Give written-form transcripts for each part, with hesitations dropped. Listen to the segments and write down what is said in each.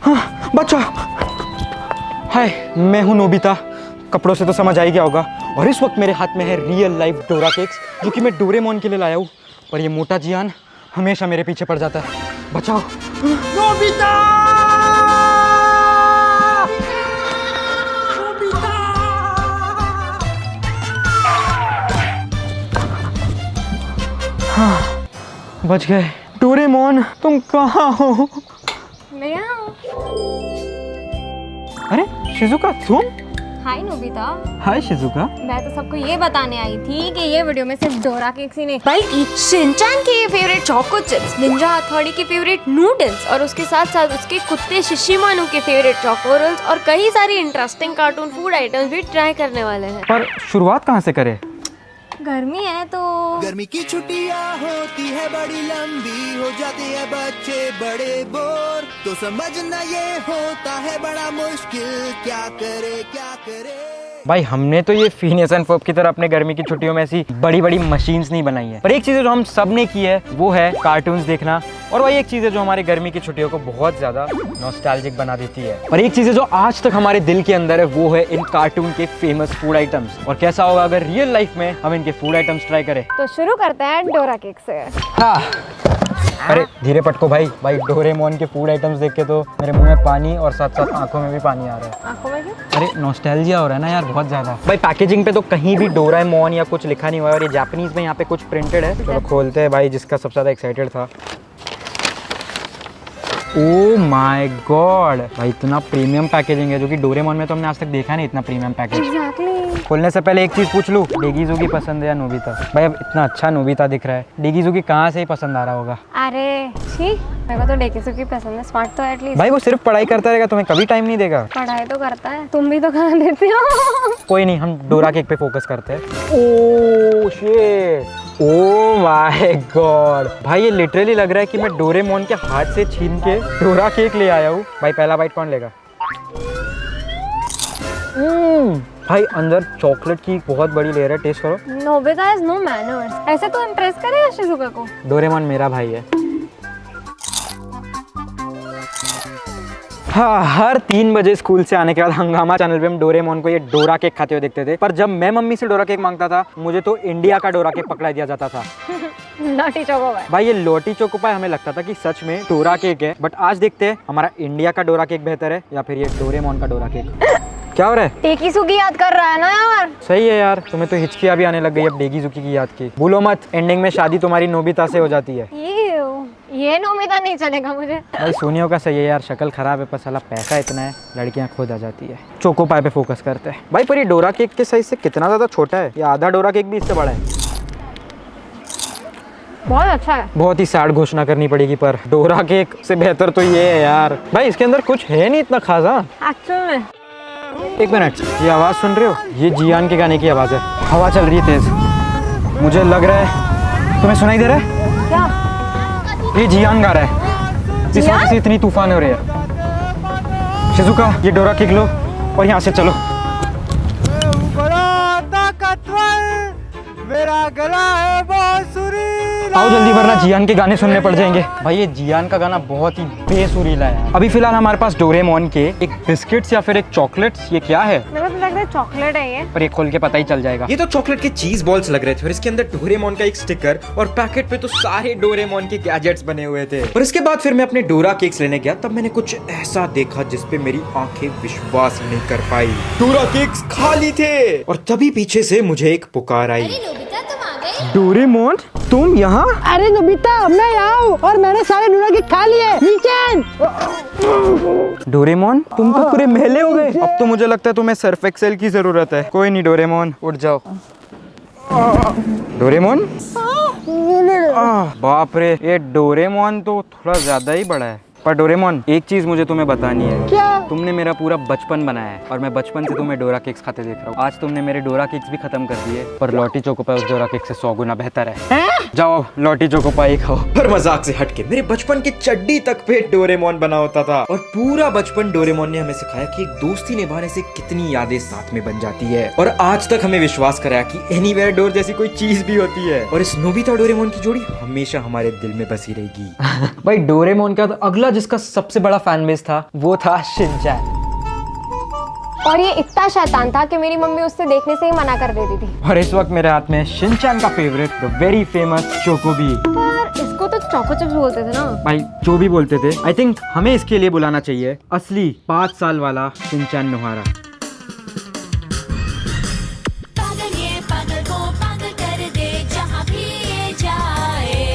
हाँ, बच्चा। हाय, मैं हूँ नोबिता। कपड़ों से तो समझ आ ही गया होगा। और इस वक्त मेरे हाथ में है रियल लाइफ डोरा केक्स, जो कि मैं डोरेमोन के लिए लाया हूँ। पर ये मोटा जियान हमेशा मेरे पीछे पड़ जाता है। बचाओ नोबिता! हाँ, बच गए। डोरेमोन, तुम कहाँ हो? मैं यहाँ हूँ। अरे शिजुका, तुम? हाय नोबिता। Hi Shizuka. मैं तो सबको ये बताने आई थी कि ये वीडियो में सिर्फ डोरा केक्स ही नहीं, भाई शिनचैन के फेवरेट चोको चिप्स, निंजा हथौड़ी के फेवरेट नूडल्स और उसके साथ साथ उसके कुत्ते शिशिमानु के फेवरेट चोको रोल्स और कई सारी इंटरेस्टिंग कार्टून फूड आइटम्स भी ट्राई करने वाले हैं। पर शुरुआत कहाँ से करें? गर्मी है तो गर्मी की छुट्टियां होती है बड़ी लंबी, हो जाते हैं बच्चे बड़े बोर, तो समझना ये होता है बड़ा मुश्किल, क्या करे। भाई हमने तो ये फीनियस एंड फर्ब की तरह अपने गर्मी की छुट्टियों में ऐसी बड़ी बड़ी मशीन्स नहीं बनाई है। पर एक चीज़ है जो हम सब ने की है, वो है कार्टून्स देखना। और वही एक चीज़ है जो हमारे गर्मी की छुट्टियों को बहुत ज़्यादा नॉस्टैल्जिक बना देती है। और एक चीज़ है जो आज तक हमारे दिल के अंदर है, वो है इन कार्टून के फेमस फूड आइटम्स। और कैसा होगा अगर रियल लाइफ में हम इनके फूड आइटम्स ट्राई करें? तो शुरू करते हैं डोरा केक से। हाँ, अरे धीरे पटको भाई। डोरेमोन के फूड आइटम्स देख के तो मेरे मुंह में पानी और साथ साथ आंखों में भी पानी आ रहा है। आंखों में क्यों? अरे नॉस्टैल्जिया हो रहा है ना यार, बहुत ज्यादा। भाई पैकेजिंग पे तो कहीं भी डोरेमोन या कुछ लिखा नहीं हुआ है और ये जापानीज में यहाँ पे कुछ प्रिंटेड है। चलो खोलते हैं भाई, जिसका सबसे ज्यादा एक्साइटेड था। ओह माय गॉड भाई, इतना प्रीमियम पैकेजिंग है जो कि डोरेमोन में तो हमने आज तक देखा नहीं इतना प्रीमियम पैकेज। एग्जैक्टली। खोलने से पहले एक चीज पूछ लूं, डेगीजुकी पसंद है या नोबिता? भाई अब इतना अच्छा नोबिता दिख रहा है, डेगीजुकी कहाँ से ही पसंद आ रहा होगा? अरे छी, मेरे को तो डेकिसुकी पसंद है, स्मार्ट तो एटलीस्ट। भाई वो सिर्फ पढ़ाई करता रहेगा, तुम्हें कभी टाइम नहीं देगा। पढ़ाई तो करता है, तुम भी तो कहाँ देते हो। कोई नहीं, हम डोरा केक पे फोकस करते हैं। Oh shit, oh my God भाई, ये लिटरली लग रहा है कि मैं डोरेमोन के हाथ से छीन के डोरा केक ले आया हूँ। भाई पहला बाइट कौन लेगा? भाई अंदर चॉकलेट की बहुत बड़ी लेयर है, टेस्ट करो। Nobita has no manners. ऐसे तो इम्प्रेस करेगा शिजुका को। डोरेमोन मेरा भाई है। हाँ, हर 3 बजे स्कूल से आने के बाद हंगामा चैनल पे हम डोरेमोन को ये डोरा केक खाते हुए देखते थे। पर जब मैं मम्मी से डोरा केक मांगता था, मुझे तो इंडिया का डोरा केक पकड़ा दिया जाता था। नॉटी चोको पाई। भाई ये लोटी चोको पाई हमें लगता था कि सच में डोरा केक है, बट आज देखते हैं हमारा इंडिया का डोरा केक बेहतर है या फिर ये डोरेमोन का डोरा केक। क्या हो रहा है? डेकिसुकी याद कर रहा है ना यार। सही है यार, तुम्हें तो हिचकियाँ भी आने लग गई अब डेगीजुकी की याद की। भूलो मत, एंडिंग में शादी तुम्हारी नोबिता से हो जाती है। ये नोबिता नहीं चलेगा मुझे। भाई सोनियो का सही है यार, शक्ल खराब है पर साला पैसा इतना है, लड़कियां खुद आ जाती है। चोको पाई पे फोकस करते हैं। भाई पर ये डोरा केक के साइज से कितना ज्यादा छोटा है, ये आधा डोरा केक भी इससे बड़ा है। बहुत अच्छा है। बहुत ही सैड घोषणा करनी पड़ेगी, पर डोरा केक से बेहतर तो ये है यार। भाई इसके अंदर कुछ है नहीं इतना खास। एक्चुअल में एक मिनट, ये आवाज सुन रहे हो? ये जियान के गाने की आवाज है। हवा चल रही है तेज, मुझे लग रहा है। तुम्हें सुनाई दे रहा है? क्या? ये जियान गा रहा है। इस वक्त से इतनी तूफान हो रही है। शिजुका ये डोरा केक लो और यहाँ से चलो। मेरा गला है बांसुरी। आओ जल्दी, वरना जियान के गाने सुनने पड़ जाएंगे। भाई ये जियान का गाना बहुत ही बेसुरीला है। अभी फिलहाल हमारे पास डोरेमोन के एक बिस्किट्स या फिर एक चॉकलेट्स, ये क्या है? मेरे को तो लग रहा है चॉकलेट है ये। पर ये खोल के पता ही चल जाएगा। ये तो चॉकलेट के चीज बॉल्स लग रहे थे और इसके अंदर डोरेमोन का एक स्टिकर और पैकेट पे तो सारे डोरेमोन के गैजेट्स बने हुए थे। और इसके बाद फिर मैं अपने डोरा केक्स लेने गया, तब मैंने कुछ ऐसा देखा जिसपे मेरी आंखें विश्वास नहीं कर पाई। डोरा केक्स खाली थे और तभी पीछे से मुझे एक पुकार आई। डोरेमोन तुम यहाँ? अरे नोबिता, मैं यहाँ हूँ और मैंने सारे डोरा केक खा लिए। नीचे डोरेमोन तुम तो पूरे मेले हो गए। अब तो मुझे लगता है तुम्हें सर्फ एक्सेल की जरूरत है। कोई नहीं डोरेमोन, उठ जाओ। डोरेमोन बाप रे, ये डोरेमोन तो थोड़ा ज्यादा ही बड़ा है। पर डोरेमोन एक चीज मुझे तुम्हें बतानी है। क्या? तुमने मेरा पूरा बचपन बनाया है और मैं बचपन से तुम्हें डोरा केक्स खाते देख रहा हूँ। आज तुमने मेरे डोरा केक्स भी खत्म कर दिए, पर लॉटी चोको पाई उस डोरा केक से 100 गुना बेहतर है। जाओ लॉटी चोको पाई खाओ। पर मजाक से हटके मेरे बचपन के चड्डी तक पे डोरेमोन बना होता था और पूरा बचपन डोरेमोन ने हमें सिखाया कि एक दोस्ती निभाने से कितनी यादें साथ में बन जाती है। और आज तक हमें विश्वास कराया कि एनीवेयर डोर जैसी कोई चीज भी होती है। और इस नोबिता डोरेमोन की जोड़ी हमेशा हमारे दिल में बसी रहेगी। भाई डोरेमोन का अगला जिसका सबसे बड़ा फैन बेस था वो था शिनचैन। और ये इतना शैतान था कि मेरी मम्मी उससे देखने से ही मना कर देती थी। और इस वक्त मेरे हाथ में शिनचैन का फेवरेट द वेरी फेमस चोकोबी। पर इसको तो चोको चिप्स बोलते थे ना। भाई जो भी बोलते थे, आई थिंक हमें इसके लिए बुलाना चाहिए असली 5 साल वाला शिनचैन नोहारा। पागल ये पागल को पागल कर दे जहाँ भी ये जाए,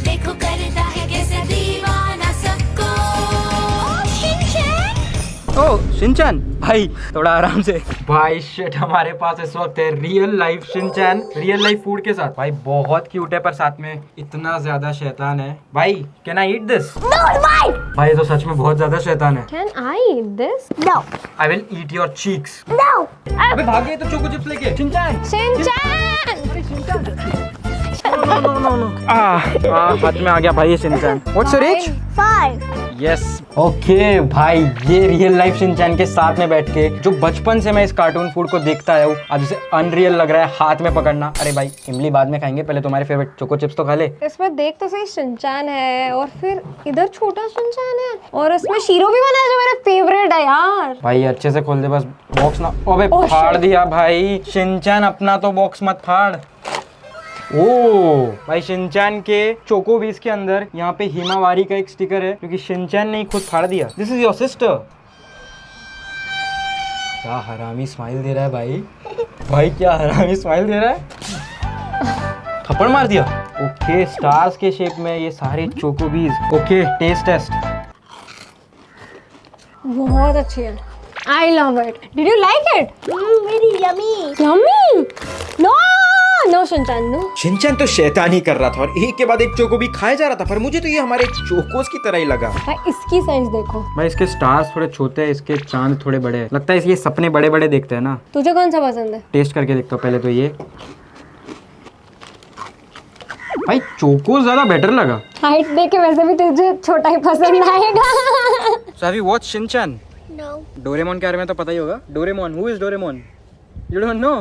देखो करता है कैसे दीवाना सबको। ओ शिनचैन भाई थोड़ा आराम से। भाई शिट, हमारे पास इस वक्त है real life Shinchan real life food के साथ। भाई बहुत क्यूट है पर साथ में इतना ज्यादा शैतान है। भाई कैन आई ईट दिस? भाई तो सच में बहुत ज्यादा शैतान है। Can I eat this? No. I will eat your cheeks. No. अबे भाग गए तो चोको चिप्स लेके। शिनचैन हाथ में आ गया भाई ये Shinchan. What's your age? 5. Yes okay भाई, ये रियल लाइफ शिनचैन के साथ में बैठ के जो बचपन से मैं इस कार्टून फूड को देखता आया हूँ, आज उसे अनरियल लग रहा है हाथ में पकड़ना। अरे भाई इमली बाद में खाएंगे, पहले तुम्हारे फेवरेट चोको चिप्स तो खा ले। इसमें देख तो सही, शिनचैन है और फिर इधर छोटा शिनचैन है और इसमें शीरो भी बना है जो मेरा फेवरेट है यार। भाई अच्छे से खोल दे बस बॉक्स ना। अबे Oh, फाड़ shit. दिया भाई। शिनचैन अपना तो बॉक्स मत फाड़। ओ भाई शिनचैन के चोको बीस के अंदर यहाँ पे हिमावारी का एक स्टिकर है क्योंकि शिनचैन ने ही खुद फाड़ दिया। This is your sister. क्या हरामी स्माइल दे रहा है भाई। भाई क्या हरामी स्माइल दे रहा है। थप्पड़ मार दिया। ओके स्टार्स के शेप में ये सारे चोको बीस। Okay taste taste. बहुत अच्छी है। I love it. Did you like it? Very yummy. Yummy? No, no Shinchan no. Shinchan तो शैतानी कर रहा था और एक के बाद एक चोको भी खाया जा रहा था, पर मुझे तो ये हमारे चोकोस की तरह ही लगा। भाई इसकी साइज देखो। भाई इसके स्टार्स थोड़े छोटे हैं, इसके चांद थोड़े बड़े हैं। लगता है इसलिए सपने बड़े बड़े देखते हैं ना। तुझे कौन सा पसंद है? टेस्ट करके देखता हूँ पहले तो ये। भाई चोको ज्यादा बेटर लगा। हाइट देख के वैसे भी तुझे छोटा ही पसंद आएगा। So have you watched Shinchan? No. Doraemon के बारे में तो पता ही होगा। Doraemon, who is Doraemon? You don't know?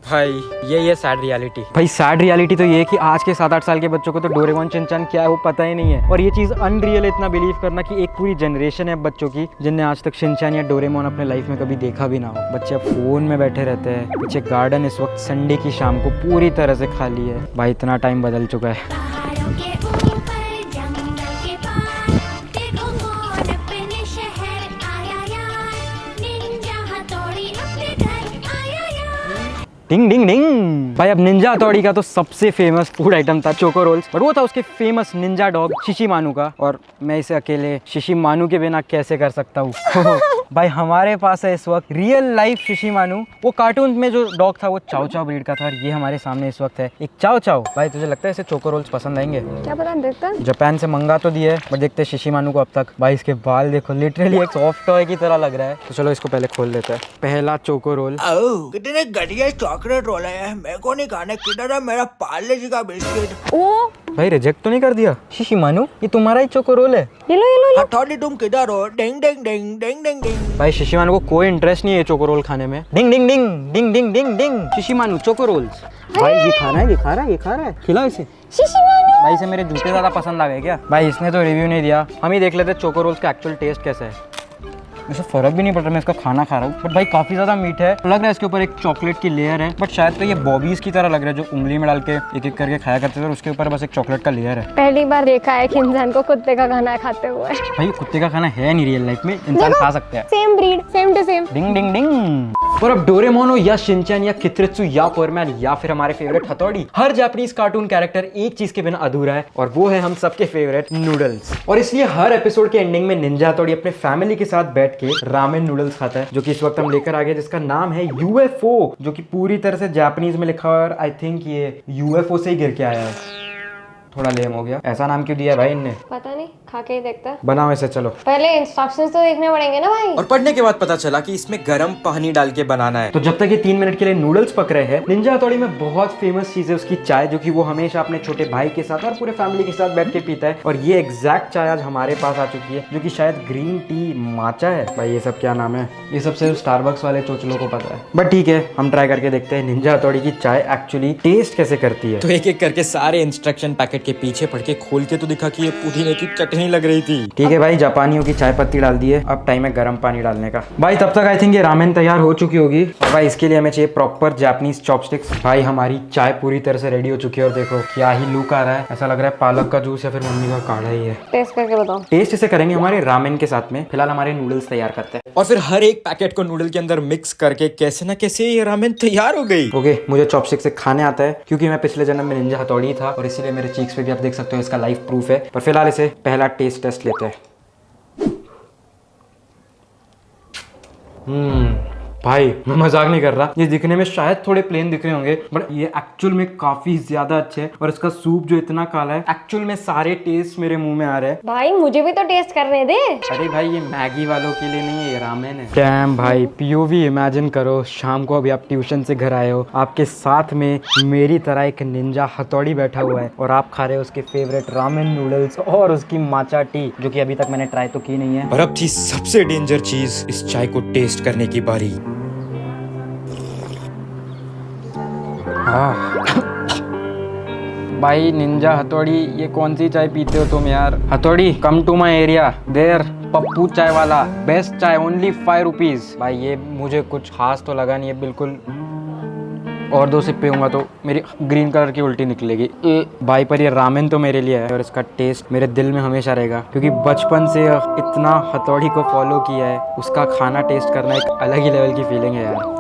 भाई ये सैड रियलिटी। भाई सैड रियलिटी तो ये है कि आज के 7-8 साल के बच्चों को तो डोरेमोन शिनचैन क्या है वो पता ही नहीं है। और ये चीज़ अनरियल है इतना बिलीव करना कि एक पूरी जनरेशन है बच्चों की जिनने आज तक शिनचैन या डोरेमोन अपने लाइफ में कभी देखा भी ना हो। बच्चे अब फोन में बैठे रहते हैं। पीछे गार्डन इस वक्त संडे की शाम को पूरी तरह से खाली है। भाई इतना टाइम बदल चुका है। पहाड़ों के ऊपर जंगल के पार, देखो कौन अपने शहर आया यार, निंजा हथौड़ी अपने घर आया यार। डिंग डिंग डिंग। भाई अब निंजा हथौड़ी का तो सबसे फेमस फूड आइटम था चोको रोल्स, बट वो था उसके फेमस निंजा डॉग शिशिमानु का। और मैं इसे अकेले शिशिमानु के बिना कैसे कर सकता हूँ। भाई हमारे पास है इस वक्त रियल लाइफ शिशिमानु। वो कार्टून में जो डॉग था वो चाओ चाओ ब्रीड का था और ये हमारे सामने इस वक्त है एक चाओ चाओ। भाई तुझे लगता है इसे चोको रोल्स पसंद आएंगे? क्या पता, देखता। जापान से मंगा तो दिए बट देखते हैं शिशिमानु को अब तक। भाई इसके बाल देखो, लिटरली एक सॉफ्ट टॉय की तरह लग रहा है। तो चलो इसको पहले खोल लेते हैं। पहला चोको रोल। कितने घटिया चॉकलेट रोल है, मेरे को नहीं खाने। किधर है मेरा पार्ले जी का बिस्किट? ओ भाई रिजेक्ट तो नहीं कर दिया? शिशिमानु ये तुम्हारा ही चोको रोल है? ये लो ये लो। हथौड़ी तुम किधर हो? डिंग डिंग डिंग डिंग डिंग डिंग। भाई शिशिमानु को कोई इंटरेस्ट नहीं है चोको रोल खाने में। डिंग ding ding ding ding ding डिंग। शिशिमानु चोको रोल्स। भाई ये खा रहा है, ये खा रहा है, ये खा रहा है। खिलाओ इसे। शिशिमानु। भाई इसे मेरे जूते ज्यादा पसंद आ गए क्या? भाई इसने तो रिव्यू नहीं दिया। हम ही देख लेते चोको रोल्स का एक्चुअल टेस्ट कैसा है। मुझे फर्क भी नहीं पड़ रहा, मैं इसका खाना खा रहा हूँ बट भाई काफी ज्यादा मीठा है। लग रहा है इसके ऊपर एक चॉकलेट की लेयर है बट शायद तो ये बॉबीज की तरह लग रहा है जो उंगली में डाल के एक एक करके खाया करते थे और उसके ऊपर बस एक चॉकलेट का लेयर है। पहली बार देखा है कि इंसान को कुत्ते का खाना खाते हुए। भाई कुत्ते का खाना है नहीं रियल लाइफ में, इंसान खा सकते हैं। Same breed, same to same. Ding ding ding. और अब डोरेमोन हो या शिनचैन या कित्रित्सु या पोरमैन या फिर हमारे फेवरेट हथौड़ी, हर जापानीज कार्टून कैरेक्टर एक चीज के बिना अधूरा है और वो है हम सबके फेवरेट नूडल्स। और इसलिए हर एपिसोड के एंडिंग में निंजा हथौड़ी अपने फैमिली के साथ बैठ के रामेन नूडल्स खाता है, जो कि इस वक्त हम लेकर आ गए, जिसका नाम है यूएफओ, जो कि पूरी तरह से जापानीज में लिखा हुआ है और आई थिंक ये यूएफओ से ही गिर के आया है। थोड़ा लेम हो गया। ऐसा नाम क्यों दिया है भाई इनने? पता नहीं, खा के ही देखता है। बनाओ ऐसे। चलो पहले इंस्ट्रक्शंस तो देखने पड़ेंगे ना भाई। और पढ़ने के बाद पता चला कि इसमें गर्म पानी डाल के बनाना है। तो जब तक ये 3 मिनट के लिए नूडल्स पक रहे हैं, निंजा हथौड़ी में बहुत फेमस चीज है उसकी चाय, जो कि वो हमेशा अपने छोटे भाई के साथ और पूरे फैमिली के साथ बैठ के पीता है। और ये एग्जैक्ट चाय आज हमारे पास आ चुकी है, जो कि शायद ग्रीन टी माचा है। भाई ये सब क्या नाम है? ये सब सिर्फ स्टारबक्स वाले चोचलों को पता है। बट ठीक है, हम ट्राई करके देखते हैं निंजा हथौड़ी की चाय एक्चुअली टेस्ट कैसे करती है। तो एक एक करके सारे इंस्ट्रक्शन पैकेट के पीछे पढ़ के खोल के तो दिखा कि ये पुदीने की चटनी चिकनी लग रही थी। ठीक है भाई, जापानियों की चाय पत्ती डाल दी है, अब टाइम है गर्म पानी डालने का। भाई तब तक आई थिंक ये रामेन तैयार हो चुकी होगी। और भाई इसके लिए हमें चाहिए प्रॉपर जापानीज चॉपस्टिक्स। भाई हमारी चाय पूरी तरह से रेडी हो चुकी है और देखो क्या ही लुक आ रहा है, ऐसा लग रहा है पालक का जूस या फिर मम्मी का काढ़ा ही है। टेस्ट करके बताओ। टेस्ट इसे करेंगे हमारे रामेन के साथ में, फिलहाल हमारे नूडल्स तैयार करते हैं और फिर हर एक पैकेट को नूडल के अंदर मिक्स करके कैसे ना कैसे ये रामेन तैयार हो गई। ओके, मुझे चॉपस्टिक से खाने आता है क्योंकि मैं पिछले जन्म में निंजा हथौड़ी था और इसीलिए मेरे चीक्स पे भी आप देख सकते हो इसका लाइव प्रूफ है। पर फिलहाल इसे पहला टेस्ट टेस्ट लेते हैं। भाई मैं मजाक नहीं कर रहा, ये दिखने में शायद थोड़े प्लेन दिख रहे होंगे बट ये एक्चुअल में काफी ज्यादा अच्छे हैं। और इसका सूप जो इतना काला है, एक्चुअल में सारे टेस्ट मेरे मुंह में आ रहे हैं। भाई मुझे भी तो टेस्ट करने दे। अरे भाई ये मैगी वालों के लिए नहीं है, ये रामेन है। डैम भाई, पीओवी इमेजिन करो, शाम को अभी आप ट्यूशन से घर आए हो, आपके साथ में मेरी तरह एक निंजा हथौड़ी बैठा हुआ है और आप खा रहे हो उसके फेवरेट रामेन नूडल्स और उसकी माचा टी, जो कि अभी तक मैंने ट्राई तो की नहीं है। और अब थी सबसे डेंजर चीज, इस चाय को टेस्ट करने की बारी। भाई निंजा हथौड़ी, ये कौन सी चाय पीते हो तुम यार? हथौड़ी कम टू माई एरिया, देर पप्पू चाय वाला, बेस्ट चाय, ओनली 5 रुपीज। भाई ये मुझे कुछ खास तो लगा नहीं है बिल्कुल, और 2 सिप पीऊंगा तो मेरी ग्रीन कलर की उल्टी निकलेगी। भाई पर ये रामेन तो मेरे लिए है और इसका टेस्ट मेरे दिल में हमेशा रहेगा क्योंकि बचपन से इतना हथौड़ी को फॉलो किया है, उसका खाना टेस्ट करना एक अलग ही लेवल की फीलिंग है यार।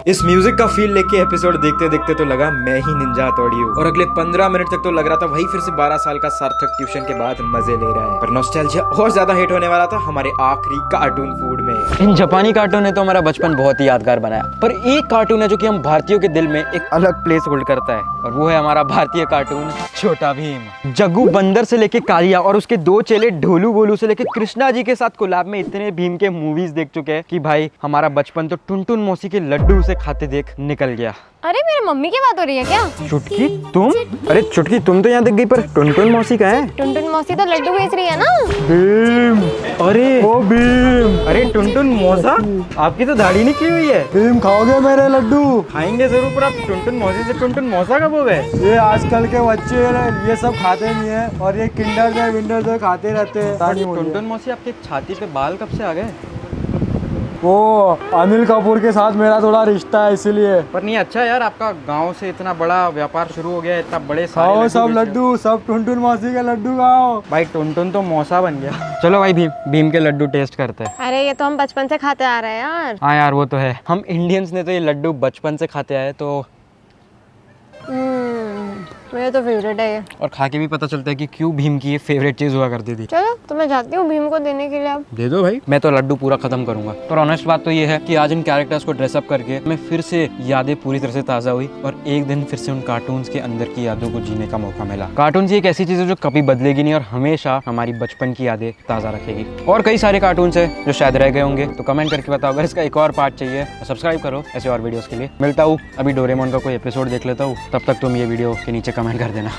इस म्यूजिक का फील लेके एपिसोड देखते देखते तो लगा मैं ही निंजा हथौड़ी हूँ और अगले 15 मिनट तक तो लग रहा था वही फिर से 12 साल का सार्थक ट्यूशन के बाद मजे ले रहा है। पर नॉस्टैल्जिया और ज्यादा हिट होने वाला था हमारे आखिरी कार्टून फूड में। इन जापानी कार्टून ने तो हमारा बचपन बहुत ही यादगार बनाया, पर एक कार्टून है जो कि हम भारतीयों के दिल में एक अलग प्लेस होल्ड करता है और वो है हमारा भारतीय कार्टून छोटा भीम। जग्गू बंदर से लेके कालिया और उसके 2 चेले ढोलू बोलू से लेके कृष्णा जी के साथ कोलैब में इतने भीम के मूवीज देख चुके हैं कि भाई हमारा बचपन तो टुनटुन मौसी के लड्डू से खाते देख निकल गया। अरे मेरे मम्मी की बात हो रही है क्या? चुटकी तुम? अरे चुटकी तुम तो यहाँ दिख गई, पर टुनटुन मौसी का है? टुनटुन मौसी तो लड्डू बेच रही है ना। भीम, अरे ओ भीम, अरे टुनटुन मौसा, आपकी तो दाढ़ी नहीं की हुई है। भीम खाओगे मेरे लड्डू? खाएंगे जरूर, पर आप टुनटुन मौसी से टुनटुन मौसा कब हो गए? ये आजकल के बच्चे ये सब खाते नहीं है और ये किंडर जॉय विंडर जॉय खाते रहते हैं। टुनटुन मौसी आपके छाती पे बाल कब से आ गए? वो अनिल कपूर के साथ मेरा थोड़ा रिश्ता है इसीलिए। पर नहीं अच्छा यार, आपका गांव से इतना बड़ा व्यापार शुरू हो गया, इतना बड़े खाओ सब लड्डू, सब टुनटुन मौसी के लड्डू खाओ। भाई टुनटुन तो मौसा बन गया। चलो भाई भीम के लड्डू टेस्ट करते हैं। अरे ये तो हम बचपन से खाते आ रहे हैं यार। हाँ यार वो तो है, हम इंडियंस ने तो ये लड्डू बचपन से खाते आए, तो मेरा तो फेवरेट है ये। और खा के भी पता चलता है कि क्यों भीम की ये फेवरेट चीज हुआ करती थी। चलो तो मैं जाती हूँ भीम को देने के लिए। अब दे दो भाई, मैं तो लड्डू पूरा खत्म करूंगा। पर ऑनेस्ट बात तो ये है कि आज इन कैरेक्टर्स को ड्रेसअप करके मैं फिर से यादें पूरी तरह से ताज़ा हुई और एक दिन फिर से उन कार्टून्स के अंदर की यादों को जीने का मौका मिला। कार्टून एक ऐसी चीज़ है जो कभी बदलेगी नहीं और हमेशा हमारी बचपन की यादें ताज़ा रखेगी। और कई सारे कार्टून्स है जो शायद रह गए होंगे, तो कमेंट करके बताओ। अगर इसका एक और पार्ट चाहिए तो सब्सक्राइब करो ऐसे और वीडियोज़ के लिए। मिलता हूँ, अभी डोरेमोन का कोई एपिसोड देख लेता हूँ, तब तक तुम ये वीडियो के नीचे कमेंट कर देना।